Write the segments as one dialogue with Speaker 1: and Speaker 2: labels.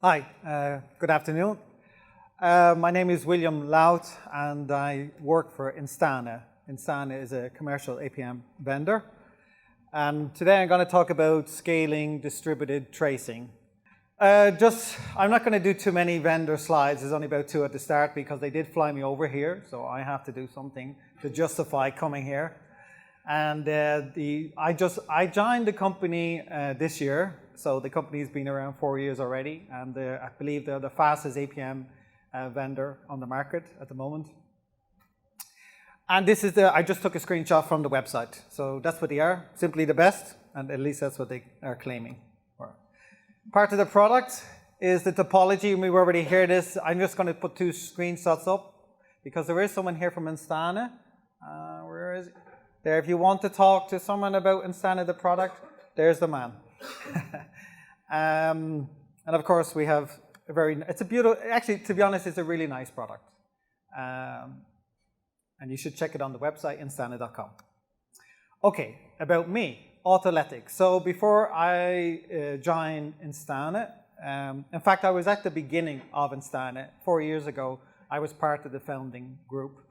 Speaker 1: Hi, good afternoon. My name is William Louth and I work for Instana. Instana is a commercial APM vendor. And today I'm going to talk about scaling distributed tracing. I'm not going to do too many vendor slides. There's only about 2 at the start because they did fly me over here, so I have to do something to justify coming here. And I joined the company this year, so the company's been around 4 years already, and I believe they're the fastest APM vendor on the market at the moment. And this is I just took a screenshot from the website, so that's what they are, simply the best, and at least that's what they are claiming. Part of the product is the topology, and we've already heard this. I'm just going to put 2 screenshots up because there is someone here from Instana. Where is it? There, if you want to talk to someone about Instana, the product, there's the man. And of course, we have it's a beautiful, actually, to be honest, it's a really nice product. And you should check it on the website, instana.com. Okay, about me, Autoletics. So before I joined Instana, in fact, I was at the beginning of Instana. 4 years ago, I was part of the founding group.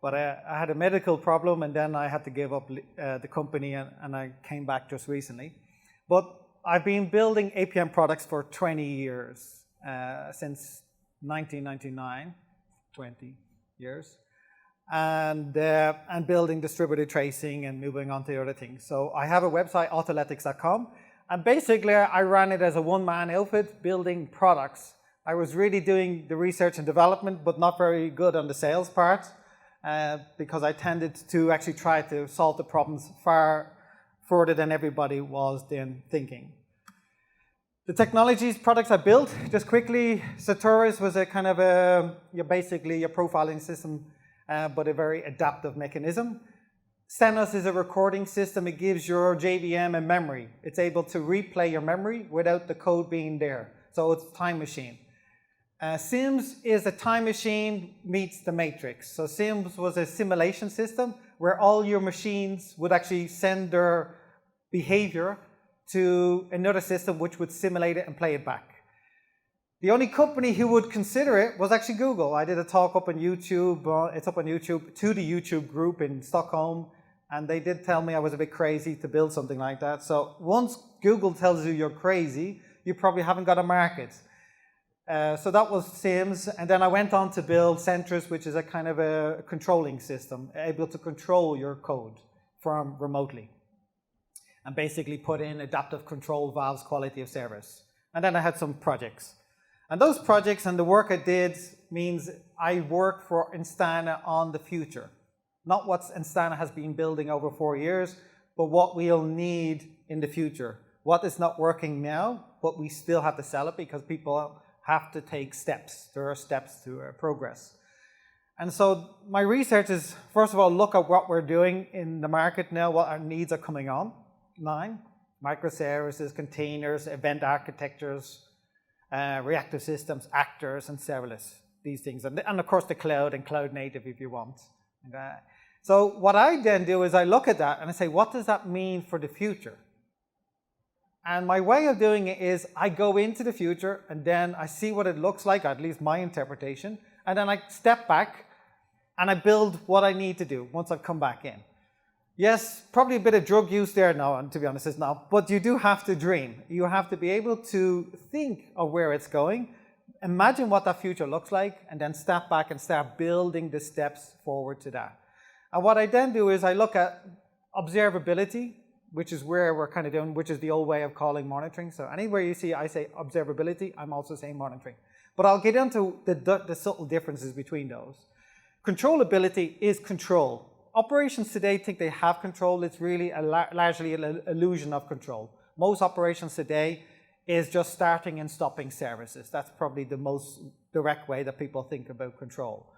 Speaker 1: But I had a medical problem, and then I had to give up the company, and I came back just recently. But I've been building APM products for 20 years, since 1999, 20 years, and building distributed tracing and moving on to other things. So I have a website, Autoletics.com, and basically I ran it as a one-man outfit building products. I was really doing the research and development, but not very good on the sales part. Because I tended to actually try to solve the problems far further than everybody was then thinking. The technologies products I built, just quickly, Saturas was a kind of basically a profiling system, but a very adaptive mechanism. Stenos is a recording system. It gives your JVM a memory. It's able to replay your memory without the code being there. So it's a time machine. SIMS is a time machine meets the matrix. So SIMS was a simulation system where all your machines would actually send their behavior to another system which would simulate it and play it back. The only company who would consider it was actually Google. I did a talk up on YouTube, it's up on YouTube, to the YouTube group in Stockholm, and they did tell me I was a bit crazy to build something like that. So once Google tells you you're crazy, you probably haven't got a market. So that was SIMS, and then I went on to build Centris, which is a kind of a controlling system, able to control your code from remotely, and basically put in adaptive control valves, quality of service. And then I had some projects. And those projects and the work I did means I work for Instana on the future. Not what Instana has been building over 4 years, but what we'll need in the future. What is not working now, but we still have to sell it because people have to take steps. There are steps to progress. And so my research is, first of all, look at what we're doing in the market now, what our needs are coming online. Microservices, containers, event architectures, reactive systems, actors, and serverless, these things. And of course the cloud and cloud native if you want. So what I then do is I look at that and I say, what does that mean for the future? And my way of doing it is I go into the future and then I see what it looks like, at least my interpretation, and then I step back and I build what I need to do once I've come back in. Yes, probably a bit of drug use there now, and to be honest, it's not, but you do have to dream. You have to be able to think of where it's going, imagine what that future looks like, and then step back and start building the steps forward to that. And what I then do is I look at observability, which is where we're kind of doing, which is the old way of calling monitoring. So anywhere you see I say observability, I'm also saying monitoring. But I'll get into the subtle differences between those. Controllability is control. Operations today think they have control. It's really largely an illusion of control. Most operations today is just starting and stopping services. That's probably the most direct way that people think about control.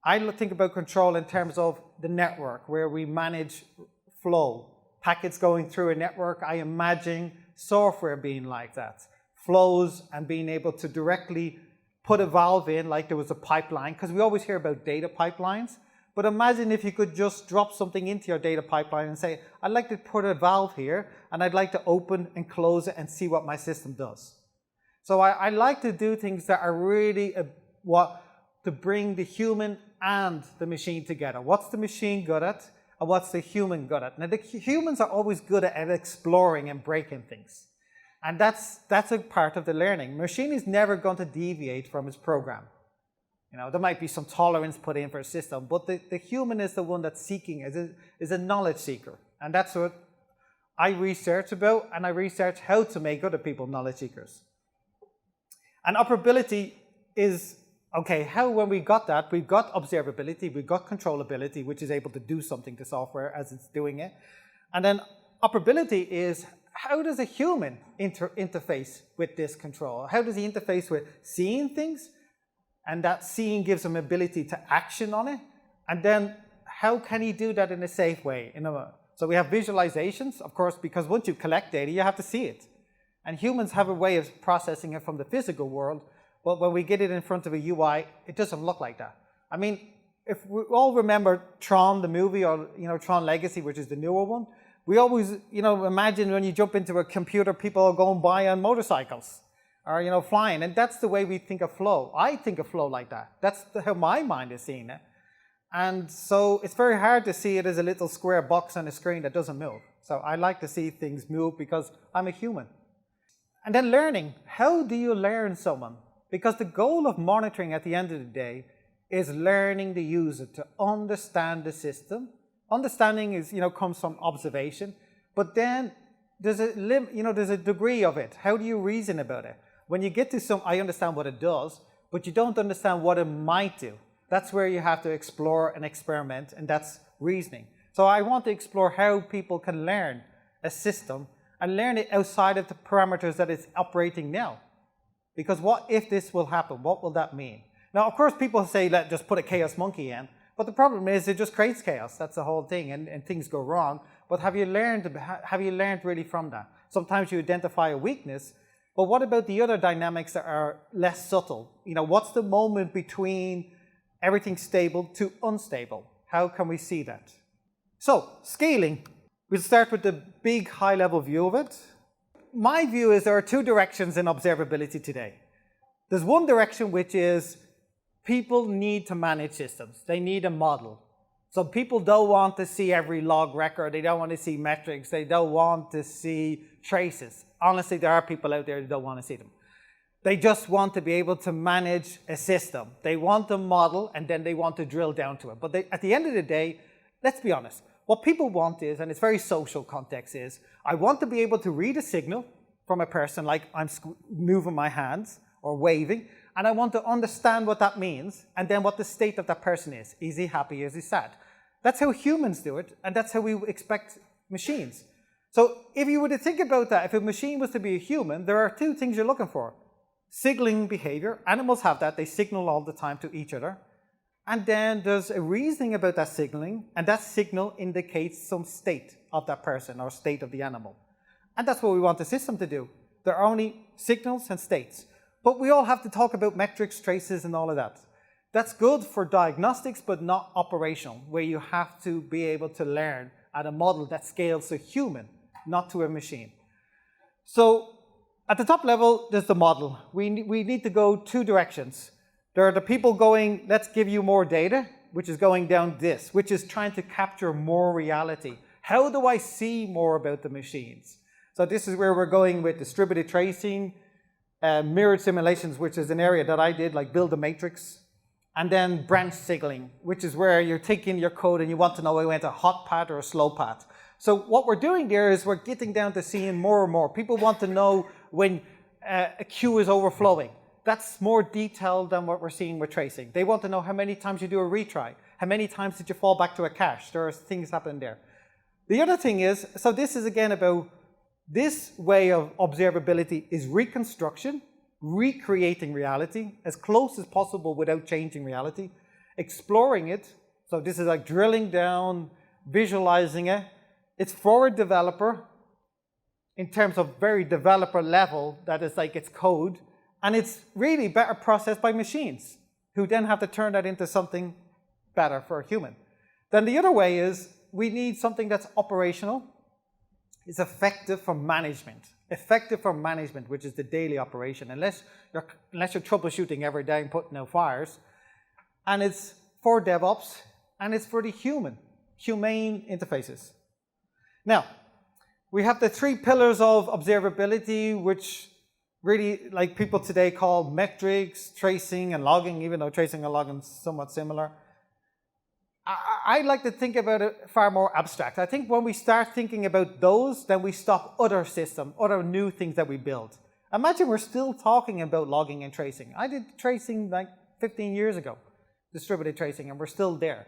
Speaker 1: I think about control in terms of the network, where we manage flow. Packets going through a network, I imagine software being like that. Flows and being able to directly put a valve in like there was a pipeline, because we always hear about data pipelines. But imagine if you could just drop something into your data pipeline and say, I'd like to put a valve here, and I'd like to open and close it and see what my system does. So I like to do things that are really to bring the human and the machine together. What's the machine good at, and what's the human good at? Now, the humans are always good at exploring and breaking things. And that's a part of the learning. Machine is never going to deviate from its program. You know, there might be some tolerance put in for a system, but the human is the one that's seeking, is a knowledge seeker. And that's what I research about, and I research how to make other people knowledge seekers. And operability is, okay, when we got that, we've got observability, we've got controllability, which is able to do something to software as it's doing it. And then operability is, how does a human interface with this control? How does he interface with seeing things? And that seeing gives him ability to action on it. And then how can he do that in a safe way? So we have visualizations, of course, because once you collect data, you have to see it. And humans have a way of processing it from the physical world, but when we get it in front of a UI, it doesn't look like that. I mean, if we all remember Tron, the movie, or Tron Legacy, which is the newer one, we always imagine when you jump into a computer, people are going by on motorcycles or flying, and that's the way we think of flow. I think of flow like that. That's how my mind is seeing it. And so it's very hard to see it as a little square box on a screen that doesn't move. So I like to see things move because I'm a human. And then learning. How do you learn someone? Because the goal of monitoring at the end of the day is learning the user to understand the system. Understanding is, comes from observation, but then there's a degree of it. How do you reason about it? When you get to I understand what it does, but you don't understand what it might do. That's where you have to explore and experiment, and that's reasoning. So I want to explore how people can learn a system and learn it outside of the parameters that it's operating now. Because what if this will happen? What will that mean? Now, of course, people say, just put a chaos monkey in. But the problem is it just creates chaos. That's the whole thing, and things go wrong. But have you learned really from that? Sometimes you identify a weakness, but what about the other dynamics that are less subtle? What's the moment between everything stable to unstable? How can we see that? So, scaling. We'll start with the big high-level view of it. My view is there are two directions in observability today. There's one direction which is people need to manage systems. They need a model. So people don't want to see every log record. They don't want to see metrics. They don't want to see traces. Honestly, there are people out there who don't want to see them. They just want to be able to manage a system. They want a model, and then they want to drill down to it. But at the end of the day, let's be honest. What people want is, and it's very social context, is I want to be able to read a signal from a person, like I'm moving my hands or waving, and I want to understand what that means, and then what the state of that person is. Is he happy? Is he sad? That's how humans do it, and that's how we expect machines. So if you were to think about that, if a machine was to be a human, there are two things you're looking for. Signaling behavior. Animals have that. They signal all the time to each other. And then there's a reasoning about that signaling, and that signal indicates some state of that person or state of the animal. And that's what we want the system to do. There are only signals and states. But we all have to talk about metrics, traces, and all of that. That's good for diagnostics, but not operational, where you have to be able to learn at a model that scales to human, not to a machine. So at the top level, there's the model. We need to go two directions. There are the people going, let's give you more data, which is going down this, which is trying to capture more reality. How do I see more about the machines? So this is where we're going with distributed tracing, mirrored simulations, which is an area that I did, like build a matrix, and then branch signaling, which is where you're taking your code and you want to know whether it went a hot path or a slow path. So what we're doing there is we're getting down to seeing more and more. People want to know when a queue is overflowing. That's more detailed than what we're seeing with tracing. They want to know how many times you do a retry. How many times did you fall back to a cache? There are things happening there. The other thing is, so this is again about this way of observability is reconstruction, recreating reality as close as possible without changing reality, exploring it. So this is like drilling down, visualizing it. It's for a developer in terms of very developer level, that is like it's code. And it's really better processed by machines, who then have to turn that into something better for a human. Then the other way is we need something that's operational, is effective for management. effective for management, which is the daily operation, unless you're troubleshooting every day and putting out fires. And it's for DevOps, and it's for the humane interfaces. Now, we have the 3 pillars of observability, which really, like people today call metrics, tracing, and logging, even though tracing and logging is somewhat similar. I like to think about it far more abstract. I think when we start thinking about those, then we stop other systems, other new things that we build. Imagine we're still talking about logging and tracing. I did tracing like 15 years ago, distributed tracing, and we're still there.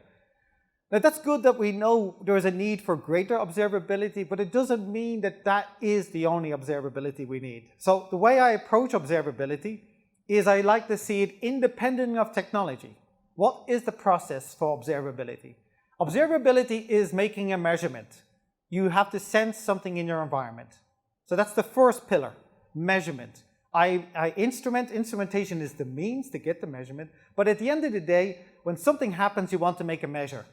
Speaker 1: Now that's good that we know there is a need for greater observability, but it doesn't mean that that is the only observability we need. So the way I approach observability is I like to see it independent of technology. What is the process for observability? Observability is making a measurement. You have to sense something in your environment. So that's the first pillar, measurement. Instrumentation is the means to get the measurement, but at the end of the day, when something happens, you want to make a measure.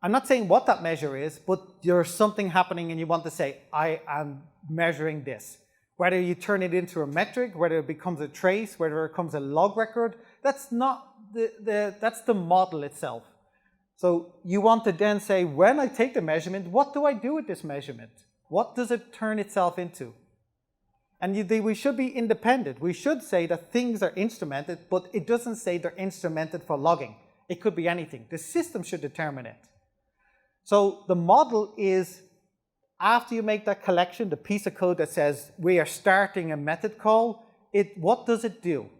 Speaker 1: I'm not saying what that measure is, but there's something happening and you want to say, I am measuring this. Whether you turn it into a metric, whether it becomes a trace, whether it becomes a log record, that's not that's the model itself. So you want to then say, when I take the measurement, what do I do with this measurement? What does it turn itself into? And we should be independent. We should say that things are instrumented, but it doesn't say they're instrumented for logging. It could be anything. The system should determine it. So the model is, after you make that collection, the piece of code that says we are starting a method call, what does it do?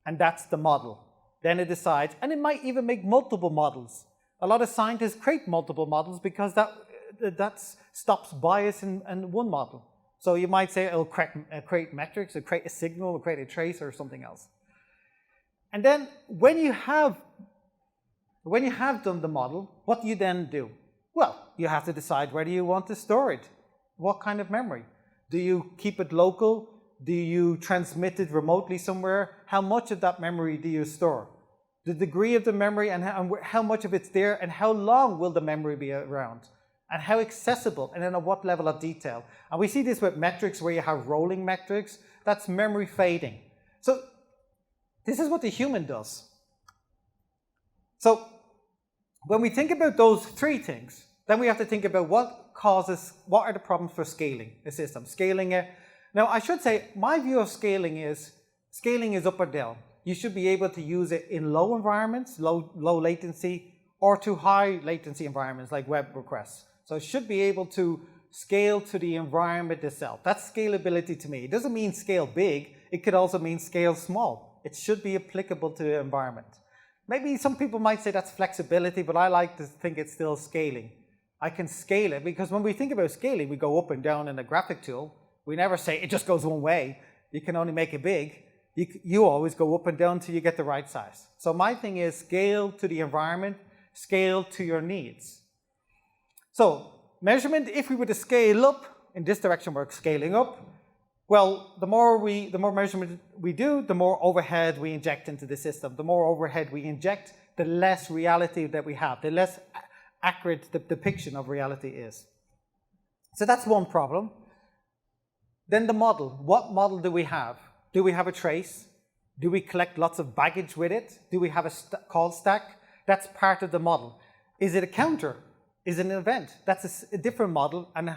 Speaker 1: And that's the model. Then it decides, and it might even make multiple models. A lot of scientists create multiple models because that stops bias in one model. So you might say it'll create metrics, it'll create a signal, it'll create a trace or something else. And then when you have done the model, what do you then do? Well, you have to decide whether you want to store it. What kind of memory? Do you keep it local? Do you transmit it remotely somewhere? How much of that memory do you store? The degree of the memory and how much of it's there, and how long will the memory be around? And how accessible, and then at what level of detail? And we see this with metrics where you have rolling metrics. That's memory fading. So this is what the human does. So when we think about those 3 things, then we have to think about what are the problems for scaling a system, scaling it. Now, I should say, my view of scaling is up or down. You should be able to use it in low environments, low latency, or to high latency environments like web requests. So it should be able to scale to the environment itself. That's scalability to me. It doesn't mean scale big. It could also mean scale small. It should be applicable to the environment. Maybe some people might say that's flexibility, but I like to think it's still scaling. I can scale it because when we think about scaling, we go up and down in a graphic tool. We never say it just goes one way. You can only make it big. You always go up and down until you get the right size. So my thing is scale to the environment, scale to your needs. So measurement, if we were to scale up, in this direction we're scaling up, well, the more measurement we do, the more overhead we inject into the system. The more overhead we inject, the less reality that we have, the less accurate the depiction of reality is. So that's one problem. Then the model. What model do we have? Do we have a trace? Do we collect lots of baggage with it? Do we have a call stack? That's part of the model. Is it a counter? Is it an event? That's a different model and it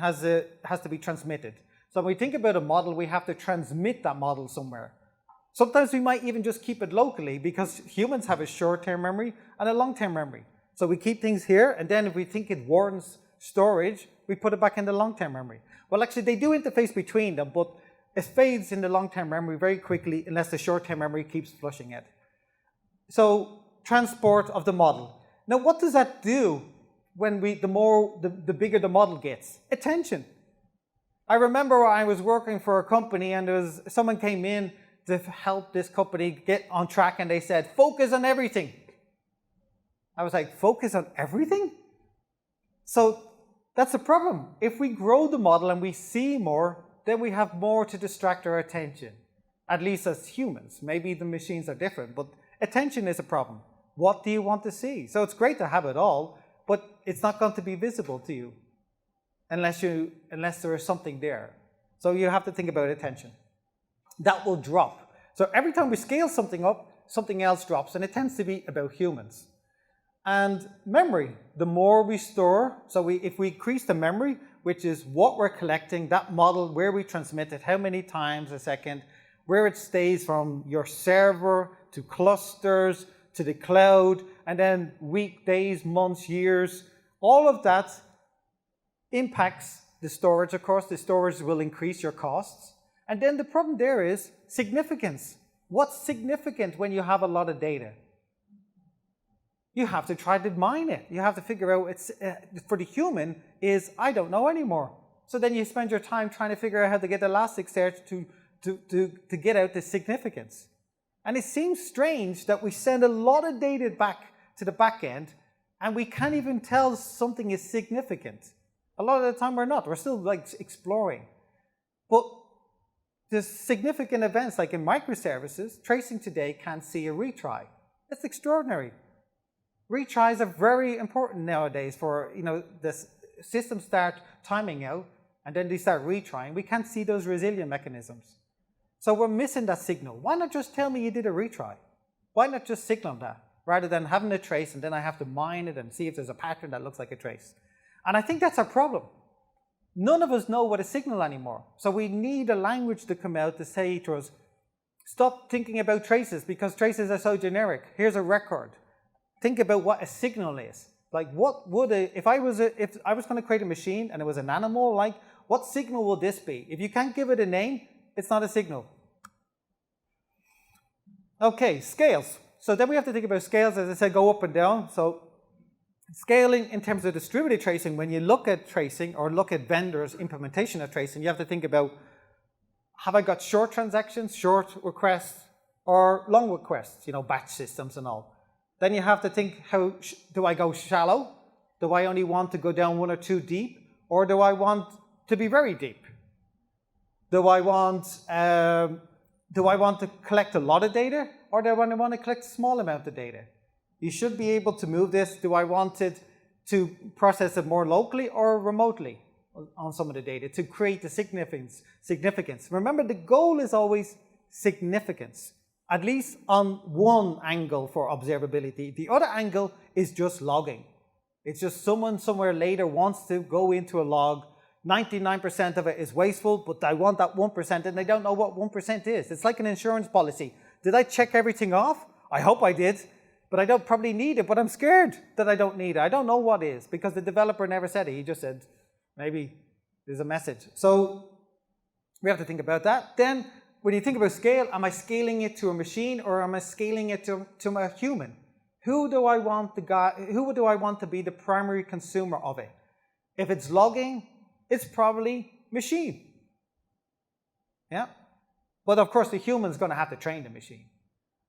Speaker 1: has to be transmitted. So when we think about a model, we have to transmit that model somewhere. Sometimes we might even just keep it locally because humans have a short-term memory and a long-term memory. So we keep things here, and then if we think it warrants storage, we put it back in the long-term memory. Well, actually, they do interface between them, but it fades in the long-term memory very quickly unless the short-term memory keeps flushing it. So transport of the model. Now, what does that do when the bigger the model gets? Attention. I remember I was working for a company and someone came in to help this company get on track and they said, focus on everything. I was like, focus on everything? So that's the problem. If we grow the model and we see more, then we have more to distract our attention, at least as humans. Maybe the machines are different, but attention is a problem. What do you want to see? So it's great to have it all, but it's not going to be visible to you unless there is something there. So you have to think about attention. That will drop. So every time we scale something up, something else drops, and it tends to be about humans. And memory, the more we store, so if we increase the memory, which is what we're collecting, that model, where we transmit it, how many times a second, where it stays from your server to clusters to the cloud, and then week, days, months, years, all of that impacts the storage, of course. The storage will increase your costs. And then the problem there is significance. What's significant when you have a lot of data? You have to try to mine it. You have to figure out, it's for the human is, I don't know anymore. So then you spend your time trying to figure out how to get Elasticsearch to get out the significance. And it seems strange that we send a lot of data back to the back end and we can't even tell something is significant. A lot of the time we're not. We're still like exploring. But there's significant events like in microservices, tracing today can't see a retry. That's extraordinary. Retries are very important nowadays for, the systems start timing out and then they start retrying. We can't see those resilient mechanisms. So we're missing that signal. Why not just tell me you did a retry? Why not just signal that rather than having a trace and then I have to mine it and see if there's a pattern that looks like a trace? And I think that's our problem. None of us know what a signal anymore. So we need a language to come out to say to us, stop thinking about traces because traces are so generic. Here's a record. Think about what a signal is. Like what would if I was going to create a machine and it was an animal, like what signal will this be? If you can't give it a name, it's not a signal. Okay, scales. So then we have to think about scales, as I said, go up and down. So scaling in terms of distributed tracing, when you look at tracing or look at vendors' implementation of tracing, you have to think about, have I got short transactions, short requests, or long requests, batch systems and all. Then you have to think, how do I go shallow? Do I only want to go down 1 or 2 deep? Or do I want to be very deep? Do I want to collect a lot of data? Or do I want to collect a small amount of data? You should be able to move this. Do I want it to process it more locally or remotely on some of the data to create the significance? Remember, the goal is always significance, at least on one angle for observability. The other angle is just logging. It's just someone somewhere later wants to go into a log. 99% of it is wasteful, but I want that 1% and they don't know what 1% is. It's like an insurance policy. Did I check everything off? I hope I did. But I don't probably need it, but I'm scared that I don't need it. I don't know what is, because the developer never said it. He just said, maybe there's a message. So we have to think about that. Then when you think about scale, am I scaling it to a machine or am I scaling it to a human? Who do I want to be the primary consumer of it? If it's logging, it's probably machine. Yeah? But of course the human's going to have to train the machine.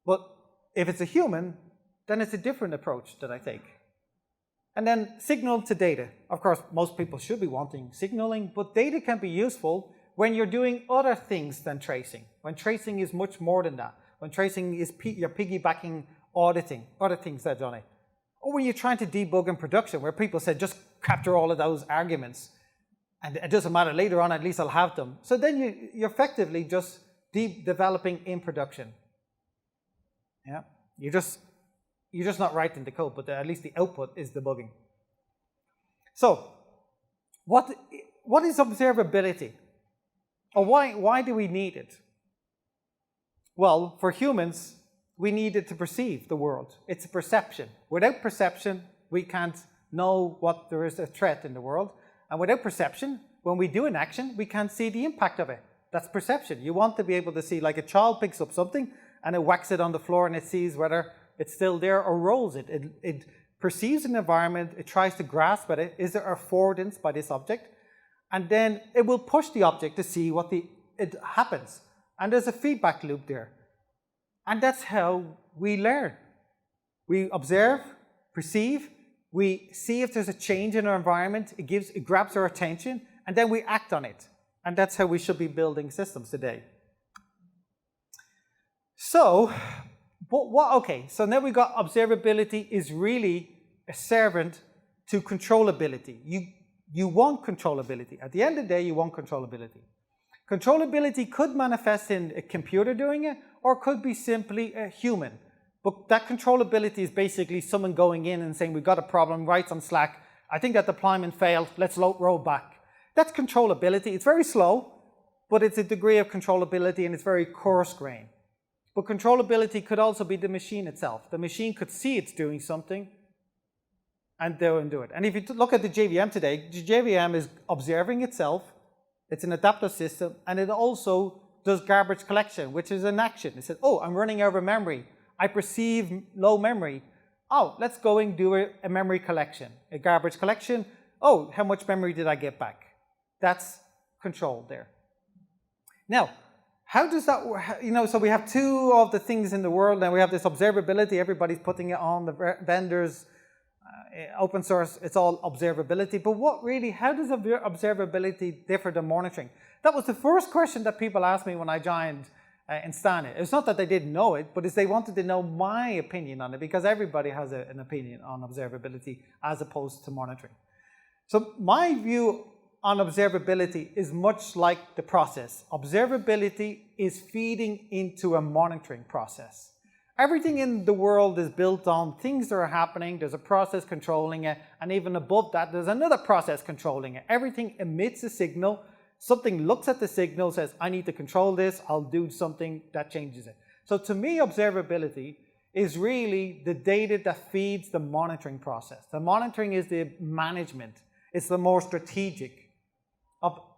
Speaker 1: But if it's a human, then it's a different approach that I take. And then signal to data. Of course, most people should be wanting signaling, but data can be useful when you're doing other things than tracing. When tracing is much more than that. When tracing is you're piggybacking auditing, other things that are done it. Or when you're trying to debug in production, where people said, just capture all of those arguments. And it doesn't matter, later on, at least I'll have them. So then you're effectively just developing in production. Yeah, you're just not writing the code, but at least the output is debugging. So, what is observability? Or why do we need it? Well, for humans, we need it to perceive the world. It's a perception. Without perception, we can't know what there is a threat in the world. And without perception, when we do an action, we can't see the impact of it. That's perception. You want to be able to see, like a child picks up something and it whacks it on the floor and it sees whether it's still there or rolls it. It perceives an environment, it tries to grasp at it. Is there affordance by this object? And then it will push the object to see what it happens. And there's a feedback loop there. And that's how we learn. We observe, perceive, we see if there's a change in our environment, it grabs our attention, and then we act on it. And that's how we should be building systems today. So, so now we got observability is really a servant to controllability. You want controllability. At the end of the day, you want controllability. Controllability could manifest in a computer doing it, or could be simply a human. But that controllability is basically someone going in and saying, we've got a problem, writes on Slack, I think that deployment failed, let's roll back. That's controllability. It's very slow, but it's a degree of controllability and it's very coarse-grained. But controllability could also be the machine itself. The machine could see it's doing something and go and do it. And if you look at the JVM today, the JVM is observing itself, it's an adaptive system, and it also does garbage collection, which is an action. It says, oh, I'm running out of memory. I perceive low memory. Oh, let's go and do a memory collection, a garbage collection. Oh, how much memory did I get back? That's control there. Now, how does that work? So we have two of the things in the world, and we have this observability. Everybody's putting it on the vendors. Open source, it's all observability. But how does observability differ than monitoring? That was the first question that people asked me when I joined Instana. It's not that they didn't know it, but it's they wanted to know my opinion on it, because everybody has an opinion on observability as opposed to monitoring. So my view on observability is much like the process. Observability is feeding into a monitoring process. Everything in the world is built on things that are happening, there's a process controlling it, and even above that, there's another process controlling it. Everything emits a signal, something looks at the signal, says, I need to control this, I'll do something that changes it. So to me, observability is really the data that feeds the monitoring process. The monitoring is the management, it's the more strategic.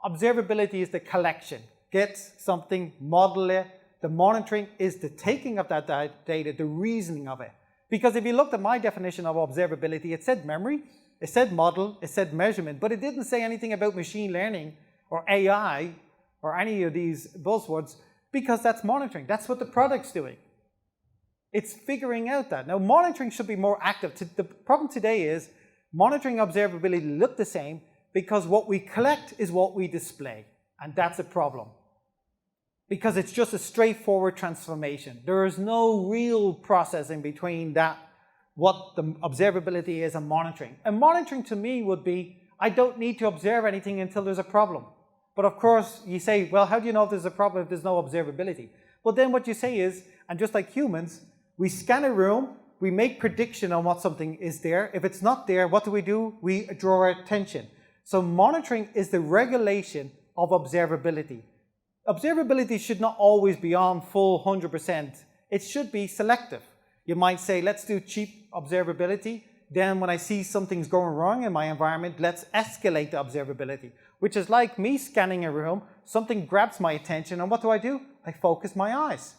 Speaker 1: Observability is the collection, get something, model it. The monitoring is the taking of that data, the reasoning of it. Because if you looked at my definition of observability, it said memory, it said model, it said measurement, but it didn't say anything about machine learning or AI or any of these buzzwords, because that's monitoring. That's what the product's doing. It's figuring out that. Now, monitoring should be more active. The problem today is monitoring and observability look the same because what we collect is what we display, and that's a problem. Because it's just a straightforward transformation. There is no real process in between that, what the observability is and monitoring. And monitoring to me would be, I don't need to observe anything until there's a problem. But of course, you say, well, how do you know if there's a problem if there's no observability? Well, then what you say is, and just like humans, we scan a room, we make prediction on what something is there. If it's not there, what do? We draw our attention. So monitoring is the regulation of observability. Observability should not always be on full 100%. It should be selective. You might say, let's do cheap observability. Then when I see something's going wrong in my environment, let's escalate the observability. Which is like me scanning a room, something grabs my attention, and what do? I focus my eyes.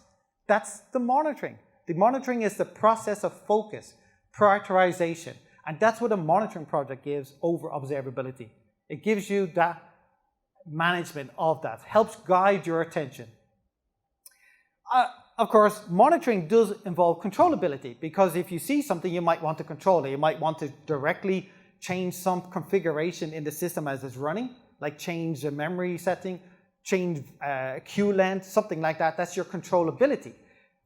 Speaker 1: That's the monitoring. The monitoring is the process of focus, prioritization. And that's what a monitoring project gives over observability. It gives you that management of that, helps guide your attention. Of course, monitoring does involve controllability, because if you see something, you might want to control it. You might want to directly change some configuration in the system as it's running, like change the memory setting, change queue length, something like that. That's your controllability.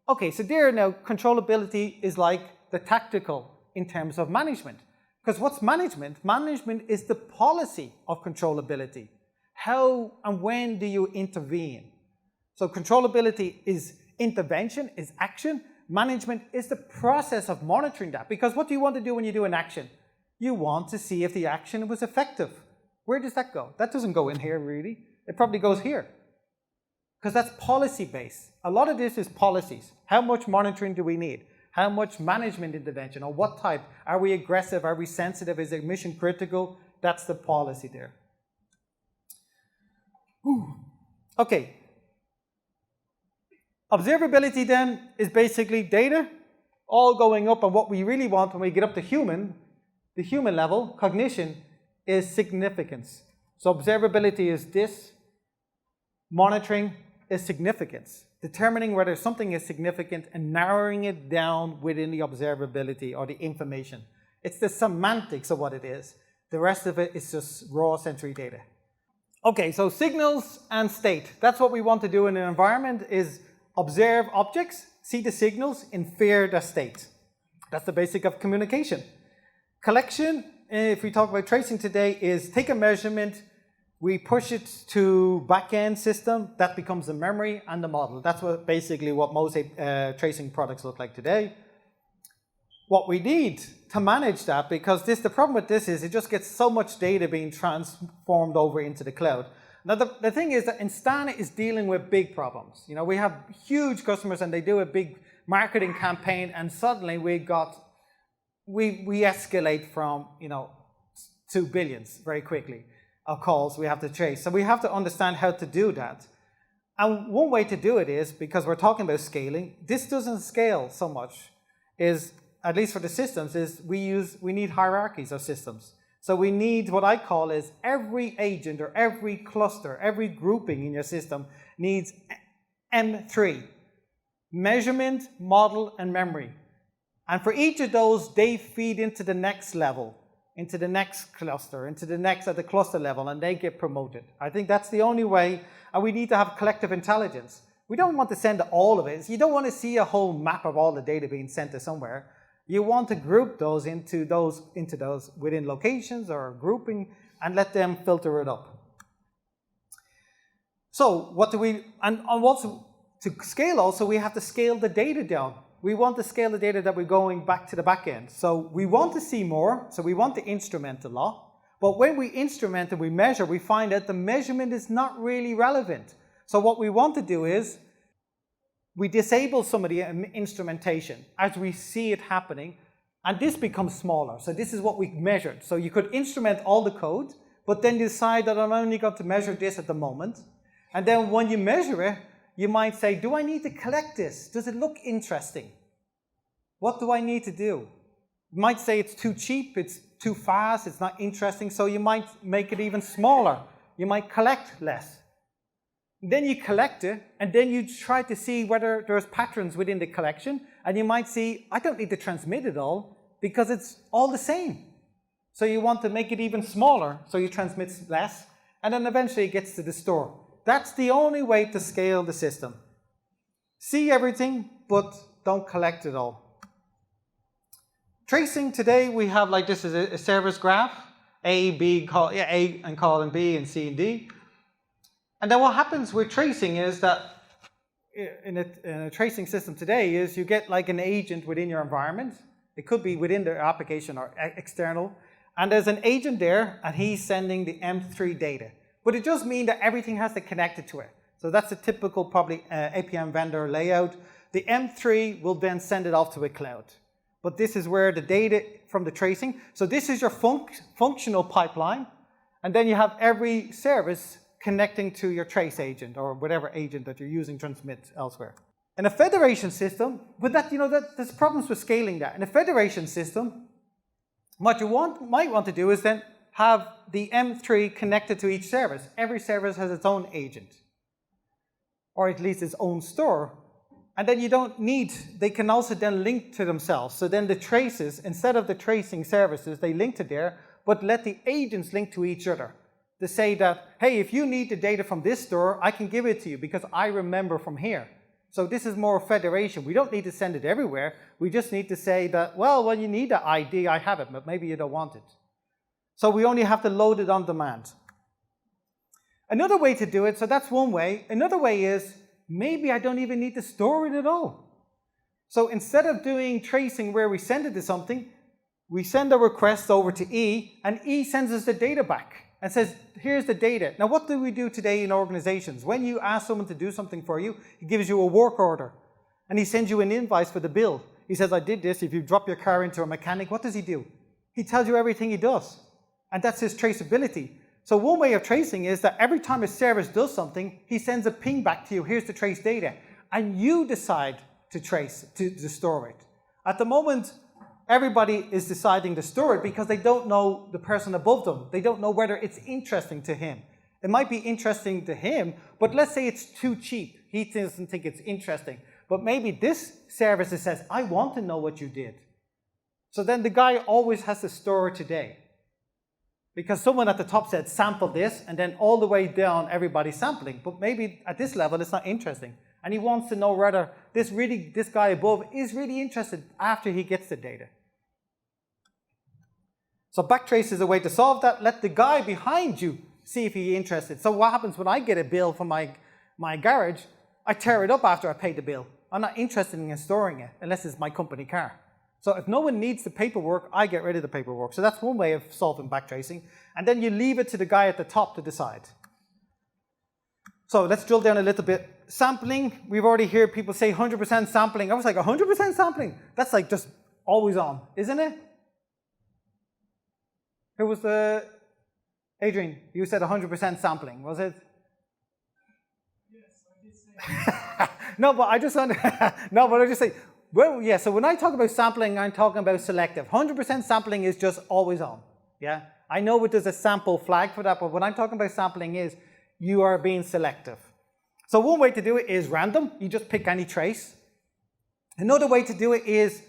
Speaker 1: Okay, so there now, controllability is like the tactical in terms of management. Because what's management? Management is the policy of controllability. How and when do you intervene? So controllability is intervention, is action. Management is the process of monitoring that. Because what do you want to do when you do an action? You want to see if the action was effective. Where does that go? That doesn't go in here, really. It probably goes here. Because that's policy-based. A lot of this is policies. How much monitoring do we need? How much management intervention, or what type? Are we aggressive? Are we sensitive? Is it mission critical? That's the policy there. Okay. Observability then is basically data all going up, and what we really want when we get up to the human level, cognition, is significance. So observability is this, monitoring is significance, determining whether something is significant and narrowing it down within the observability or the information. It's the semantics of what it is. The rest of it is just raw sensory data. Okay, so signals and state. That's what we want to do in an environment, is observe objects, see the signals, infer the state. That's the basic of communication. Collection, if we talk about tracing today, is take a measurement, We push it to back-end system, that becomes the memory and the model. That's basically what most tracing products look like today. What we need to manage that, because the problem with this is it just gets so much data being transformed over into the cloud. Now the thing is that Instana is dealing with big problems. You know, we have huge customers and they do a big marketing campaign, and suddenly we escalate from, you know, to billions very quickly of calls we have to trace. So we have to understand how to do that. And one way to do it is, because we're talking about scaling, this doesn't scale so much, is, at least for the systems, is we need hierarchies of systems. So we need what I call is every agent or every cluster, every grouping in your system needs M3, measurement, model, and memory. And for each of those, they feed into the next level, into the next cluster, into the next at the cluster level, and they get promoted. I think that's the only way, and we need to have collective intelligence. We don't want to send all of it. You don't want to see a whole map of all the data being sent to somewhere. You want to group those into those within locations or grouping and let them filter it up. So what do we, and also to scale also, we have to scale the data down. We want to scale the data that we're going back to the back end. So we want to see more, so we want to instrument a lot. But when we instrument and we measure, we find that the measurement is not really relevant. So what we want to do is we disable some of the instrumentation as we see it happening, and this becomes smaller. So this is what we measured. So you could instrument all the code, but then decide that I'm only going to measure this at the moment. And then when you measure it, you might say, do I need to collect this? Does it look interesting? What do I need to do? You might say it's too cheap, it's too fast, it's not interesting, so you might make it even smaller. You might collect less. Then you collect it, and then you try to see whether there's patterns within the collection, and you might see, I don't need to transmit it all, because it's all the same. So you want to make it even smaller, so you transmit less, and then eventually it gets to the store. That's the only way to scale the system. See everything, but don't collect it all. Tracing today, we have like this is a service graph, A, B, A and column B and C and D. And then what happens with tracing is that in a tracing system today is you get like an agent within your environment. It could be within the application or external. And there's an agent there, and he's sending the M3 data. But it does mean that everything has to connect it to it. So that's a typical probably APM vendor layout. The M3 will then send it off to a cloud. But this is where the data from the tracing. So this is your functional pipeline. And then you have every service connecting to your trace agent or whatever agent that you're using to transmit elsewhere. In a federation system, with that, there's problems with scaling that. In a federation system, what you might want to do is then have the M3 connected to each service. Every service has its own agent, or at least its own store. And then you don't need, they can also then link to themselves. So then the traces, instead of the tracing services, they link to there, but let the agents link to each other. To say that, hey, if you need the data from this store, I can give it to you because I remember from here. So this is more federation. We don't need to send it everywhere. We just need to say that, well, when you need the ID, I have it, but maybe you don't want it. So we only have to load it on demand. Another way to do it, so that's one way. Another way is, maybe I don't even need to store it at all. So instead of doing tracing where we send it to something, we send a request over to E, and E sends us the data back and says, here's the data. Now, what do we do today in organizations? When you ask someone to do something for you, he gives you a work order, and he sends you an invoice for the bill. He says, I did this. If you drop your car into a mechanic, what does he do? He tells you everything he does, and that's his traceability. So one way of tracing is that every time a service does something, he sends a ping back to you, here's the trace data, and you decide to trace, to store it. At the moment, everybody is deciding to store it because they don't know the person above them. They don't know whether it's interesting to him. It might be interesting to him, but let's say it's too cheap. He doesn't think it's interesting. But maybe this service says, I want to know what you did. So then the guy always has to store it today. Because someone at the top said, sample this, and then all the way down, everybody's sampling. But maybe at this level, it's not interesting. And he wants to know whether this guy above is really interested after he gets the data. So backtrace is a way to solve that. Let the guy behind you see if you're interested. So what happens when I get a bill from my garage, I tear it up after I pay the bill. I'm not interested in storing it unless it's my company car. So if no one needs the paperwork, I get rid of the paperwork. So that's one way of solving backtracing. And then you leave it to the guy at the top to decide. So let's drill down a little bit. Sampling, we've already heard people say 100% sampling. I was like, 100% sampling? That's like just always on, isn't it? Who was the... Adrian, you said 100% sampling, was it?
Speaker 2: Yes, I did say that.
Speaker 1: No, but I just no, but I just say, well, yeah, so when I talk about sampling, I'm talking about selective. 100% sampling is just always on, yeah? I know there's a sample flag for that, but when I'm talking about sampling is you are being selective. So one way to do it is random. You just pick any trace. Another way to do it is,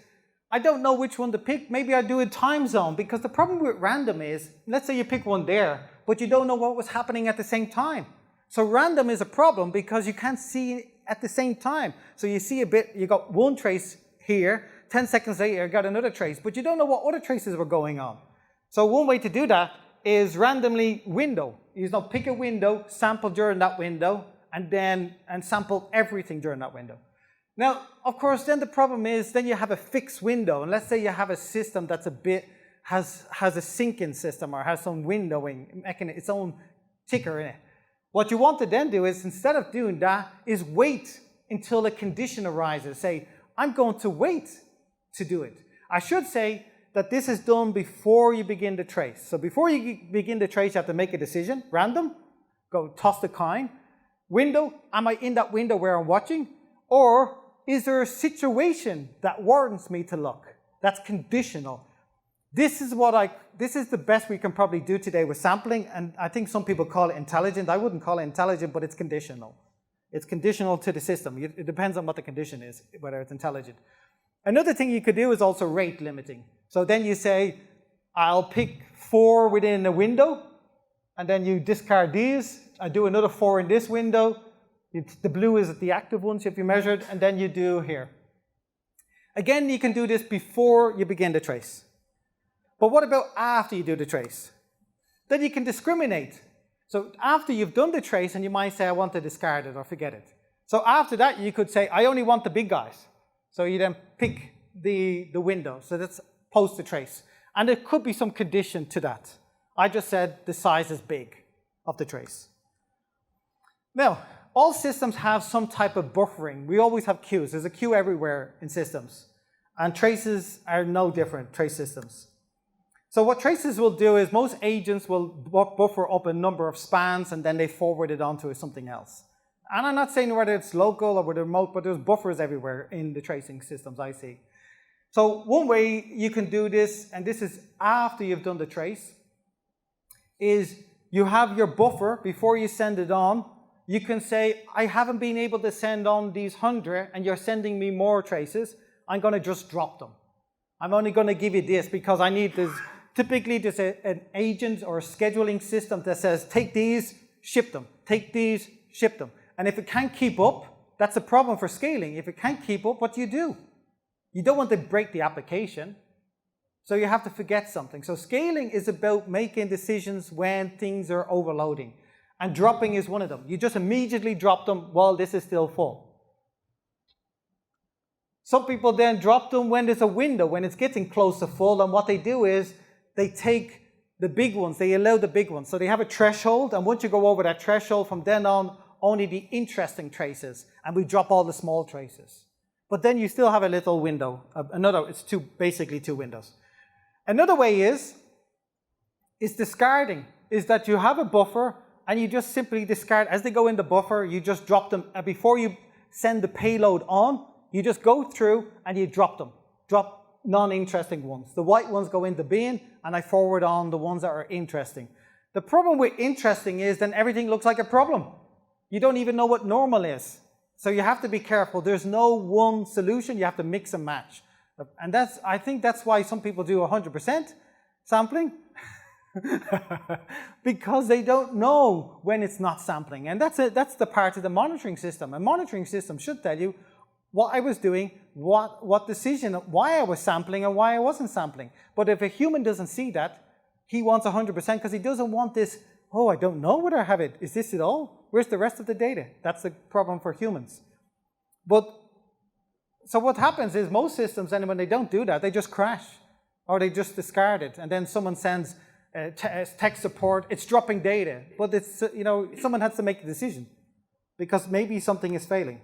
Speaker 1: I don't know which one to pick. Maybe I do a time zone, because the problem with random is, let's say you pick one there, but you don't know what was happening at the same time. So random is a problem because you can't see at the same time. So you see a bit, you got one trace here, 10 seconds later you got another trace, but you don't know what other traces were going on. So one way to do that is randomly window. You know, pick a window, sample during that window, and sample everything during that window. Now, of course, then the problem is, then you have a fixed window, and let's say you have a system that's a bit, has a sync-in system or has some windowing, making its own ticker in it. What you want to then do is, instead of doing that, is wait until a condition arises. Say, I'm going to wait to do it. I should say that this is done before you begin the trace. So before you begin the trace, you have to make a decision. Random, go toss the coin. Window, am I in that window where I'm watching? Or is there a situation that warrants me to look? That's conditional. This is the best we can probably do today with sampling, and I think some people call it intelligent. I wouldn't call it intelligent, but it's conditional. It's conditional to the system. It depends on what the condition is, whether it's intelligent. Another thing you could do is also rate limiting. So then you say, I'll pick 4 within a window, and then you discard these. I do another 4 in this window. The blue is the active ones if you measured, and then you do here. Again, you can do this before you begin the trace. But what about after you do the trace? Then you can discriminate. So after you've done the trace, and you might say, I want to discard it or forget it. So after that, you could say, I only want the big guys. So you then pick the window. So that's post the trace. And there could be some condition to that. I just said the size is big of the trace. Now, all systems have some type of buffering. We always have queues. There's a queue everywhere in systems. And traces are no different, trace systems. So what traces will do is most agents will buffer up a number of spans and then they forward it onto something else. And I'm not saying whether it's local or whether remote, but there's buffers everywhere in the tracing systems I see. So one way you can do this, and this is after you've done the trace, is you have your buffer before you send it on. You can say, I haven't been able to send on these 100 and you're sending me more traces. I'm going to just drop them. I'm only going to give you this because I need this. Typically, there's an agent or a scheduling system that says, take these, ship them. Take these, ship them. And if it can't keep up, that's a problem for scaling. If it can't keep up, what do? You don't want to break the application. So you have to forget something. So scaling is about making decisions when things are overloading. And dropping is one of them. You just immediately drop them while this is still full. Some people then drop them when there's a window, when it's getting close to full. And what they do is they take the big ones, they allow the big ones. So they have a threshold, and once you go over that threshold, from then on, only the interesting traces, and we drop all the small traces. But then you still have a little window. It's basically two windows. Another way is discarding, is that you have a buffer, and you just simply discard. As they go in the buffer, you just drop them. And before you send the payload on, you just go through and you drop them. Drop non-interesting ones. The white ones go in the bin, and I forward on the ones that are interesting. The problem with interesting is then everything looks like a problem. You don't even know what normal is. So you have to be careful. There's no one solution. You have to mix and match. And I think that's why some people do 100% sampling. Because they don't know when it's not sampling. And that's the part of the monitoring system. A monitoring system should tell you what I was doing, what decision, why I was sampling and why I wasn't sampling. But if a human doesn't see that, he wants 100% because he doesn't want this oh, I don't know whether I have it. Is this it all? Where's the rest of the data? That's the problem for humans. But, so what happens is most systems, and when they don't do that, they just crash or they just discard it. And then someone sends tech support, it's dropping data. But it's, someone has to make a decision because maybe something is failing.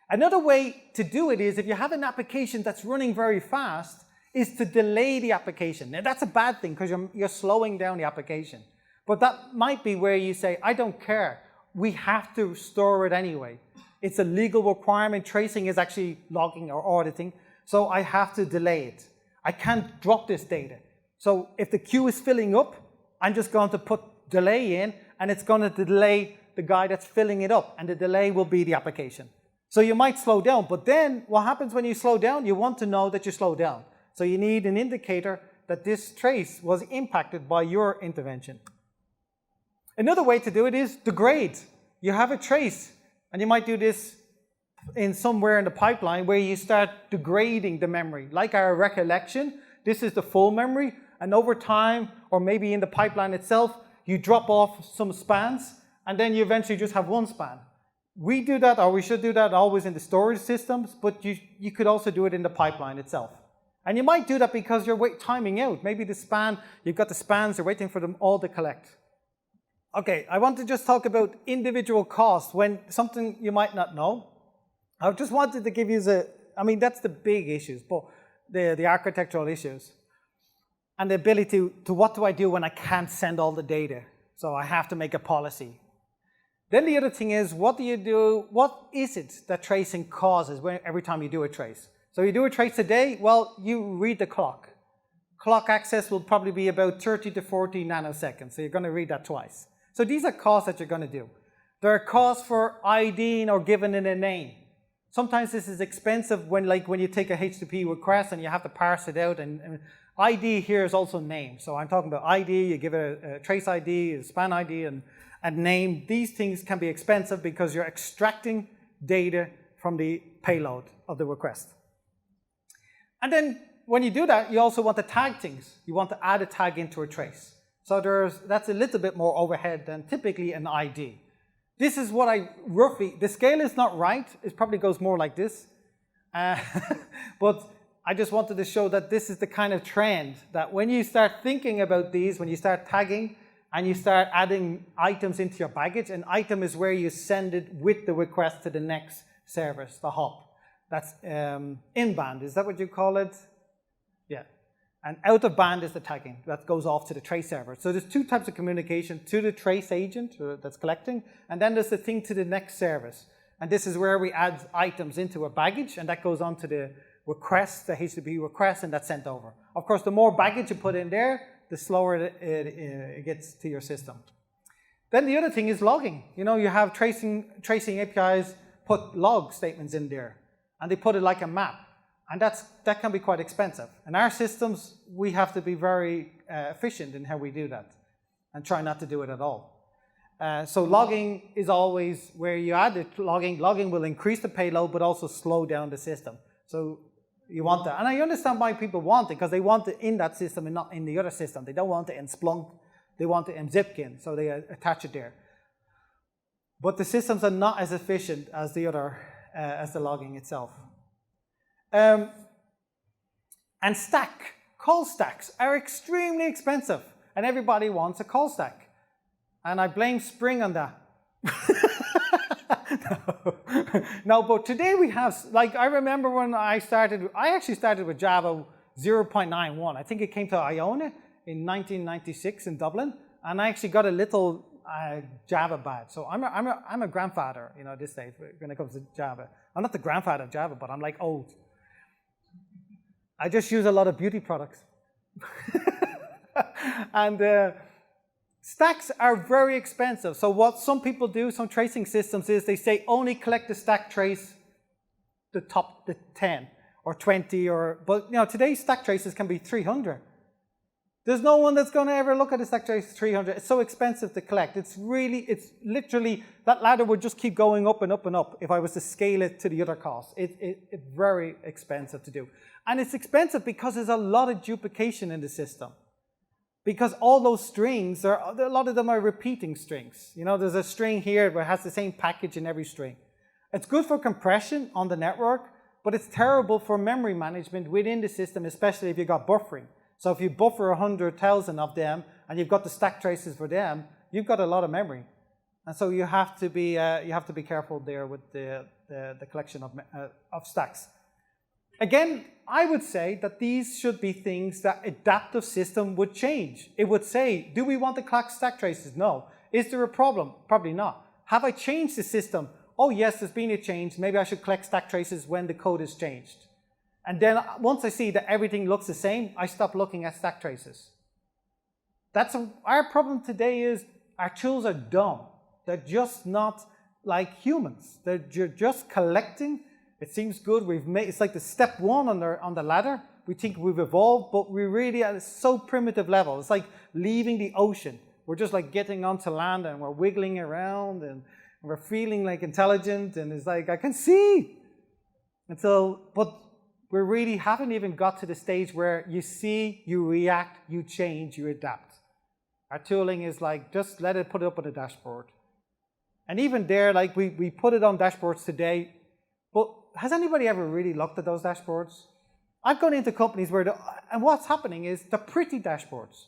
Speaker 1: Another way to do it is if you have an application that's running very fast, is to delay the application. Now that's a bad thing because you're slowing down the application. But that might be where you say, I don't care. We have to store it anyway. It's a legal requirement. Tracing is actually logging or auditing. So I have to delay it. I can't drop this data. So if the queue is filling up, I'm just going to put delay in and it's going to delay the guy that's filling it up. And the delay will be the application. So you might slow down. But then what happens when you slow down? You want to know that you slow down. So you need an indicator that this trace was impacted by your intervention. Another way to do it is degrade. You have a trace, and you might do this in somewhere in the pipeline where you start degrading the memory. Like our recollection, this is the full memory, and over time, or maybe in the pipeline itself, you drop off some spans, and then you eventually just have one span. We do that, or we should do that always in the storage systems, but you could also do it in the pipeline itself. And you might do that because you're timing out. Maybe the span, you've got the spans, you're waiting for them all to collect. Okay, I want to just talk about individual costs when something you might not know. I just wanted to give you that's the big issues, but the architectural issues. And the ability to what do I do when I can't send all the data? So I have to make a policy. Then the other thing is, what do you do? What is it that tracing causes every time you do a trace? So you do a trace today, well, you read the clock. Clock access will probably be about 30 to 40 nanoseconds, so you're going to read that twice. So these are costs that you're going to do. There are costs for IDing or giving it a name. Sometimes this is expensive when you take a HTTP request and you have to parse it out, and ID here is also name. So I'm talking about ID, you give it a trace ID, a span ID, and name. These things can be expensive because you're extracting data from the payload of the request. And then when you do that, you also want to tag things. You want to add a tag into a trace. So that's a little bit more overhead than typically an ID. This is what the scale is not right. It probably goes more like this. But I just wanted to show that this is the kind of trend that when you start thinking about these, when you start tagging and you start adding items into your baggage, an item is where you send it with the request to the next service, the hop. That's in-band, is that what you call it? Yeah. And out-of-band is the tagging. That goes off to the trace server. So there's two types of communication, to the trace agent that's collecting, and then there's the thing to the next service. And this is where we add items into a baggage, and that goes on to the request, the HTTP request, and that's sent over. Of course, the more baggage you put in there, the slower it gets to your system. Then the other thing is logging. You have tracing APIs put log statements in there. And they put it like a map. And that can be quite expensive. In our systems, we have to be very efficient in how we do that and try not to do it at all. So logging is always where you add it. Logging will increase the payload, but also slow down the system. So you want that. And I understand why people want it, because they want it in that system and not in the other system. They don't want it in Splunk. They want it in Zipkin, so they attach it there. But the systems are not as efficient as the logging itself. And call stacks are extremely expensive, and everybody wants a call stack. And I blame Spring on that. No, but today we have, I remember when I actually started with Java 0.91. I think it came to Iona in 1996 in Dublin, and I actually got a little Java badge. So I'm a grandfather, at this stage when it comes to Java. I'm not the grandfather of Java, but I'm old. I just use a lot of beauty products. And stacks are very expensive. So what some people do, some tracing systems, is they say only collect the stack trace, the top 10 or 20, but today's stack traces can be 300. There's no one that's going to ever look at a stack trace 300. It's so expensive to collect. It's literally, that ladder would just keep going up and up and up if I was to scale it to the other costs. It's very expensive to do. And it's expensive because there's a lot of duplication in the system. Because all those strings, a lot of them are repeating strings. You know, there's a string here where it has the same package in every string. It's good for compression on the network, but it's terrible for memory management within the system, especially if you've got buffering. So if you buffer 100,000 of them and you've got the stack traces for them, you've got a lot of memory. And so you have to be careful there with the collection of stacks. Again, I would say that these should be things that adaptive system would change. It would say, do we want to collect stack traces? No. Is there a problem? Probably not. Have I changed the system? Oh yes, there's been a change. Maybe I should collect stack traces when the code is changed. And then once I see that everything looks the same, I stop looking at stack traces. Our problem today is our tools are dumb. They're just not like humans. They're just collecting. It seems good. It's like the step one on the ladder. We think we've evolved, but we're really at a so primitive level. It's like leaving the ocean. We're just like getting onto land and we're wiggling around and we're feeling like intelligent, and it's like, I can see. But we really haven't even got to the stage where you see, you react, you change, you adapt. Our tooling is like, just let it put it up on the dashboard. And even there, like we put it on dashboards today, but has anybody ever really looked at those dashboards? I've gone into companies where, and what's happening is the pretty dashboards.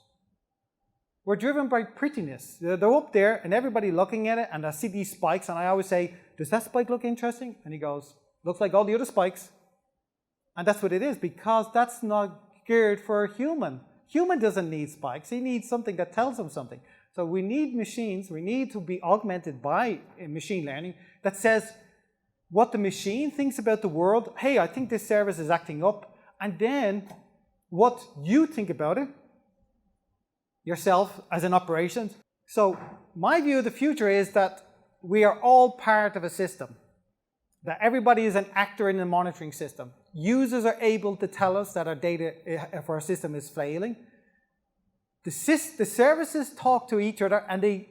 Speaker 1: We're driven by prettiness. They're up there and everybody looking at it, and I see these spikes and I always say, does that spike look interesting? And he goes, looks like all the other spikes. And that's what it is, because that's not geared for a human. Human doesn't need spikes. He needs something that tells him something. So we need machines. We need to be augmented by machine learning that says what the machine thinks about the world. Hey, I think this service is acting up. And then what you think about it yourself as an operation. So my view of the future is that we are all part of a system, that everybody is an actor in the monitoring system. Users are able to tell us that our data, if our system is failing. The services talk to each other and they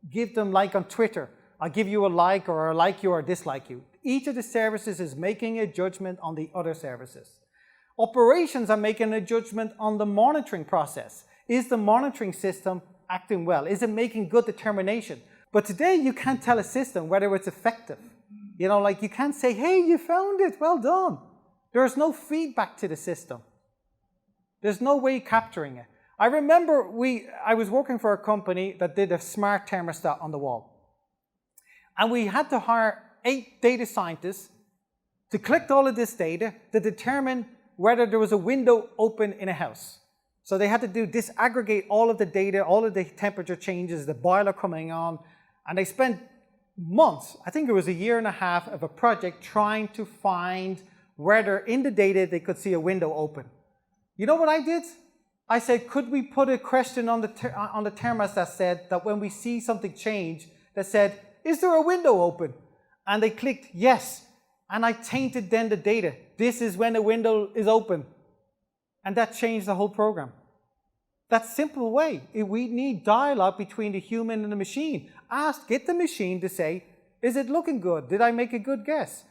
Speaker 1: give them, like on Twitter, I'll give you a like, or I like you or dislike you. Each of the services is making a judgment on the other services. Operations are making a judgment on the monitoring process. Is the monitoring system acting well? Is it making good determination? But today you can't tell a system whether it's effective. You know, like you can't say, hey, you found it, well done. There's no feedback to the system. There's no way capturing it. I remember I was working for a company that did a smart thermostat on the wall. And we had to hire 8 data scientists to collect all of this data to determine whether there was a window open in a house. So they had to disaggregate all of the data, all of the temperature changes, the boiler coming on, and they spent months, I think it was 1.5 years of a project trying to find whether in the data they could see a window open. You know what I did? I said, could we put a question on the thermostat that said that when we see something change, that said, is there a window open? And they clicked yes. And I tainted then the data. This is when the window is open. And that changed the whole program. That simple way. We need dialogue between the human and the machine. Get the machine to say, is it looking good? Did I make a good guess?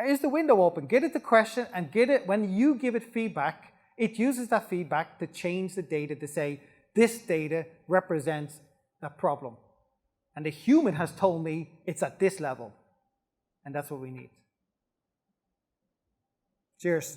Speaker 1: Is the window open? Get it the question, and get it, when you give it feedback, it uses that feedback to change the data to say, this data represents a problem. And the human has told me it's at this level. And that's what we need. Cheers.